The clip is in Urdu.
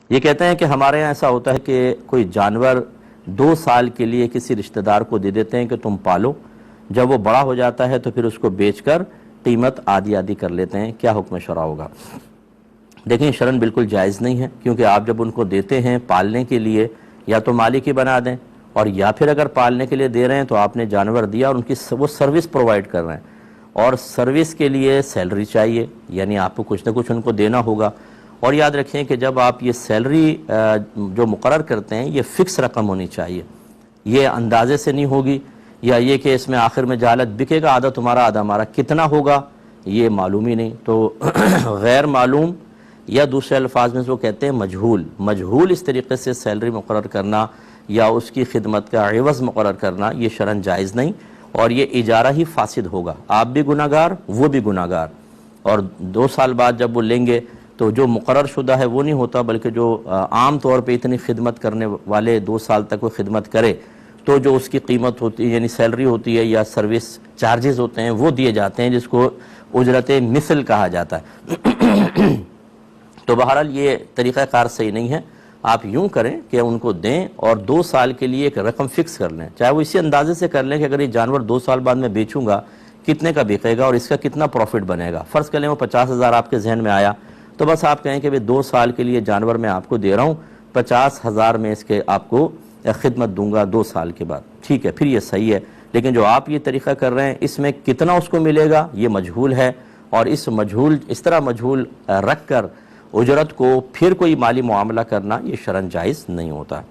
یہ کہتے ہیں کہ ہمارے یہاں ایسا ہوتا ہے کہ کوئی جانور 2 سال کے لیے کسی رشتہ دار کو دے دیتے ہیں کہ تم پالو، جب وہ بڑا ہو جاتا ہے تو پھر اس کو بیچ کر قیمت آدھی آدھی کر لیتے ہیں، کیا حکم شرع ہوگا؟ دیکھیں شرعاً بالکل جائز نہیں ہے، کیونکہ آپ جب ان کو دیتے ہیں پالنے کے لیے یا تو مالک ہی بنا دیں، اور یا پھر اگر پالنے کے لیے دے رہے ہیں تو آپ نے جانور دیا اور ان کی وہ سروس پرووائڈ کر رہے ہیں، اور سروس کے لیے سیلری چاہیے، یعنی آپ کو کچھ نہ کچھ ان کو دینا ہوگا۔ اور یاد رکھیں کہ جب آپ یہ سیلری جو مقرر کرتے ہیں یہ فکس رقم ہونی چاہیے، یہ اندازے سے نہیں ہوگی، یا یہ کہ اس میں آخر میں جہالت بکے گا آدھا تمہارا آدھا ہمارا، کتنا ہوگا یہ معلوم ہی نہیں۔ تو غیر معلوم یا دوسرے الفاظ میں وہ کہتے ہیں مجہول اس طریقے سے سیلری مقرر کرنا یا اس کی خدمت کا عوض مقرر کرنا یہ شرعاً جائز نہیں، اور یہ اجارہ ہی فاسد ہوگا، آپ بھی گناہ گار وہ بھی گناہ گار۔ اور 2 سال بعد جب وہ لیں گے تو جو مقرر شدہ ہے وہ نہیں ہوتا، بلکہ جو عام طور پہ اتنی خدمت کرنے والے 2 سال تک وہ خدمت کرے تو جو اس کی قیمت ہوتی ہے یعنی سیلری ہوتی ہے یا سروس چارجز ہوتے ہیں وہ دیے جاتے ہیں، جس کو اجرت مثل کہا جاتا ہے۔ تو بہرحال یہ طریقہ کار صحیح نہیں ہے، آپ یوں کریں کہ ان کو دیں اور 2 سال کے لیے ایک رقم فکس کر لیں، چاہے وہ اسی اندازے سے کر لیں کہ اگر یہ جانور 2 سال بعد میں بیچوں گا کتنے کا بکے گا اور اس کا کتنا پروفٹ بنے گا۔ فرض کر لیں وہ 50,000 آپ کے ذہن میں آیا تو بس آپ کہیں کہ 2 سال کے لیے جانور میں آپ کو دے رہا ہوں، 50,000 میں اس کے آپ کو خدمت دوں گا 2 سال کے بعد، ٹھیک ہے پھر یہ صحیح ہے۔ لیکن جو آپ یہ طریقہ کر رہے ہیں اس میں کتنا اس کو ملے گا یہ مجہول ہے، اور اس طرح مجہول رکھ کر اجرت کو پھر کوئی مالی معاملہ کرنا یہ شرعاً جائز نہیں ہوتا۔